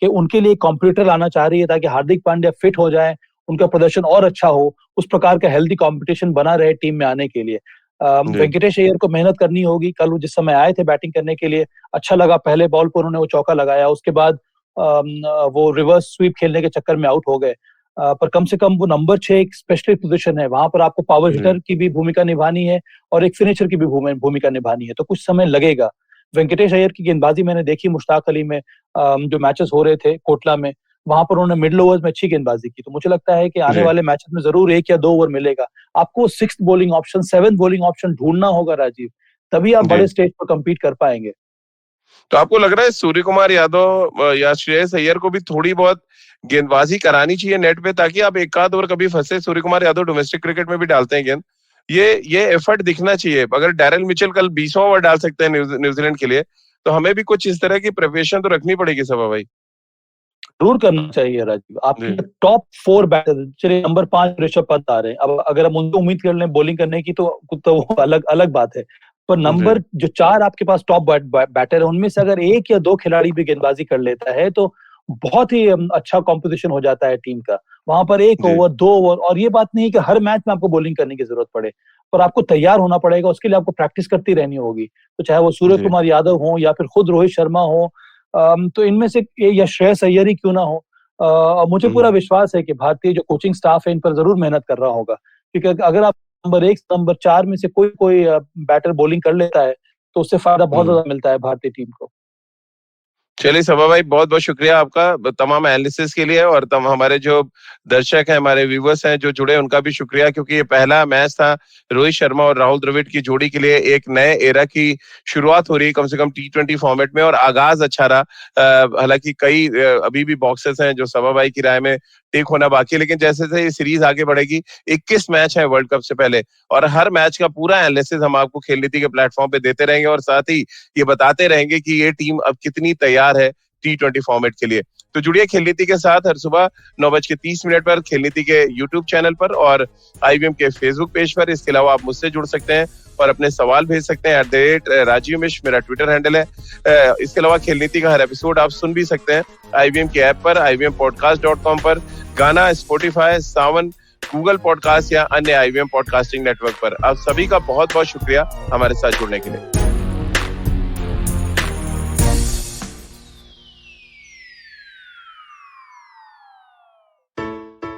कि उनके लिए कंप्यूटर लाना चाह रही है, ताकि हार्दिक पांड्या फिट हो जाए, उनका प्रदर्शन और अच्छा हो, उस प्रकार का हेल्दी कंपटीशन बना रहे टीम में आने के लिए। वेंकटेश अय्यर को मेहनत करनी होगी। कल वो जिस समय आए थे बैटिंग करने के लिए, अच्छा लगा, पहले बॉल पर उन्होंने वो चौका लगाया, उसके बाद वो रिवर्स स्वीप खेलने के चक्कर में आउट हो गए। पर कम से कम वो नंबर 6 एक स्पेशलिस्ट पोजीशन है, वहां पर आपको पावर हिटर की भी भूमिका निभानी है और एक फिनिशर की भी भूमिका निभानी है, तो कुछ समय लगेगा। वेंकटेश अय्यर की गेंदबाजी मैंने देखी मुश्ताक अली में, जो मैचेस हो रहे थे कोटला में, वहां पर उन्होंने मिडिल ओवर्स में अच्छी गेंदबाजी की। तो मुझे लगता है कि आने वाले मैचेस में जरूर 1 या 2 ओवर मिलेगा। आपको 6th bowling option, 7th bowling option ढूंढना होगा राजीव, तभी आप बड़े स्टेज पर कम्पीट कर पाएंगे। तो आपको लग रहा है सूर्य कुमार यादव या श्रेयस अय्यर को भी थोड़ी बहुत गेंदबाजी करानी चाहिए नेट पे, ताकि आप एक आध ओवर कभी फंसे? सूर्य कुमार यादव डोमेस्टिक क्रिकेट में भी डालते हैं गेंद, ये एफर्ट दिखना चाहिए। अगर डैरेल मिचेल कल 20वां ओवर डाल सकते हैं न्यूजीलैंड के लिए, तो हमें भी कुछ इस तरह की प्रिपरेशन तो रखनी पड़ेगी सभा भाई। जरूर करना चाहिए राजीव। आपके टॉप 4 बैटर, चलिए नंबर 5 ऋषभ पंत आ रहे हैं, अब अगर हम उनको उम्मीद कर लें बॉलिंग करने की तो अलग अलग बात है, पर नंबर जो 4 आपके पास टॉप बैटर है, उनमें से अगर 1 या 2 खिलाड़ी भी गेंदबाजी कर लेता है तो बहुत ही अच्छा कॉम्पोजिशन हो जाता है टीम का। वहां पर 1 ओवर 2 ओवर, और ये बात नहीं कि हर मैच में आपको बॉलिंग करने की जरूरत पड़े, पर आपको तैयार होना पड़ेगा, उसके लिए आपको प्रैक्टिस करती रहनी होगी। तो चाहे वो सूर्य कुमार यादव हो या फिर खुद रोहित शर्मा हो, तो इनमें से या श्रेयस अय्यर ही क्यों ना हो, मुझे पूरा विश्वास है कि भारतीय जो कोचिंग स्टाफ है इन पर जरूर मेहनत कर रहा होगा, क्योंकि अगर आप नंबर 1 नंबर 4 में से कोई बैटर बॉलिंग कर लेता है तो उससे फायदा बहुत ज्यादा मिलता है भारतीय टीम को। चलिए सभा भाई, बहुत बहुत शुक्रिया आपका तमाम एनालिसिस के लिए, और हमारे जो दर्शक हैं, हमारे व्यूवर्स हैं जो जुड़े, उनका भी शुक्रिया, क्योंकि ये पहला मैच था रोहित शर्मा और राहुल द्रविड़ की जोड़ी के लिए। एक नए एरा की शुरुआत हो रही है कम से कम T20 फॉर्मेट में, और आगाज अच्छा रहा। हालांकि कई अभी भी बॉक्सेस हैं जो सभा भाई की राय में टिक होना बाकी है, लेकिन जैसे जैसे ये सीरीज आगे बढ़ेगी, 21 मैच है वर्ल्ड कप से पहले, और हर मैच का पूरा एनालिसिस हम आपको खेल नीति के प्लेटफॉर्म पे देते रहेंगे, और साथ ही ये बताते रहेंगे कि ये टीम अब कितनी तैयार है T20 फॉर्मेट के लिए। तो जुड़िए खेल नीति के साथ हर सुबह 9:30 पर खेल नीति के YouTube चैनल पर और IVM के फेसबुक पेज पर। इसके अलावा आप मुझसे जुड़ सकते हैं और अपने सवाल भेज सकते हैं। @राजीव मिश्र मेरा ट्विटर हैंडल है। इसके अलावा खेल नीति का हर एपिसोड आप सुन भी सकते हैं IVM के ऐप पर, IVMpodcast.com पर, गाना, स्पॉटिफाई, सावन, गूगल पॉडकास्ट या अन्य IVM पॉडकास्टिंग नेटवर्क पर। आप सभी का बहुत बहुत शुक्रिया हमारे साथ जुड़ने के लिए।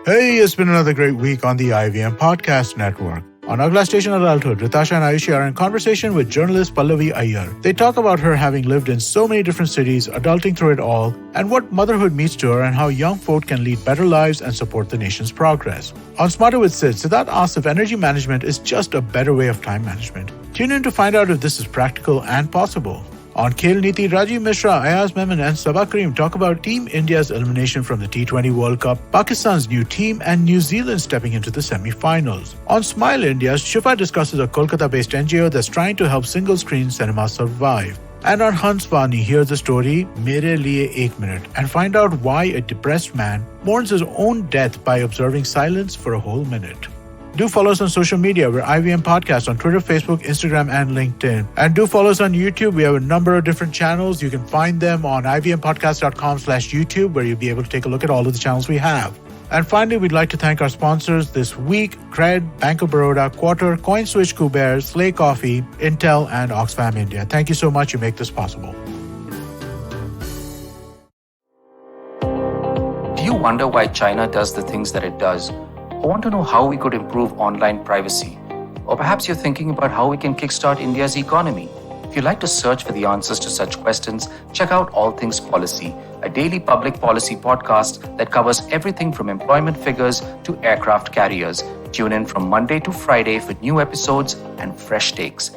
Hey, it's been another great week on the IVM Podcast Network. On Agla Station Adulthood, Ritasha and Ayushi are in conversation with journalist Pallavi Iyer. They talk about her having lived in so many different cities, adulting through it all, and what motherhood means to her and how young folk can lead better lives and support the nation's progress. On Smarter with Sid, Siddharth asks if energy management is just a better way of time management. Tune in to find out if this is practical and possible. On Khel Niti, Rajiv Mishra, Ayaz Memon and Sabah Karim talk about Team India's elimination from the T20 World Cup, Pakistan's new team and New Zealand stepping into the semi-finals. On Smile India, Shifa discusses a Kolkata-based NGO that's trying to help single-screen cinema survive. And on Hans Vani, hear the story, Mere Liye Ek Minute, and find out why a depressed man mourns his own death by observing silence for a whole minute. Do follow us on social media. We're IVM Podcast on Twitter, Facebook, Instagram, and LinkedIn. And do follow us on YouTube. We have a number of different channels. You can find them on ivmpodcast.com/YouTube, where you'll be able to take a look at all of the channels we have. And finally, we'd like to thank our sponsors this week: Cred, Bank of Baroda, Quarter, CoinSwitch, Kuber, Slay Coffee, Intel, and Oxfam India. Thank you so much. You make this possible. Do you wonder why China does the things that it does? Or want to know how we could improve online privacy? Or perhaps you're thinking about how we can kickstart India's economy. If you'd like to search for the answers to such questions, check out All Things Policy, a daily public policy podcast that covers everything from employment figures to aircraft carriers. Tune in from Monday to Friday for new episodes and fresh takes.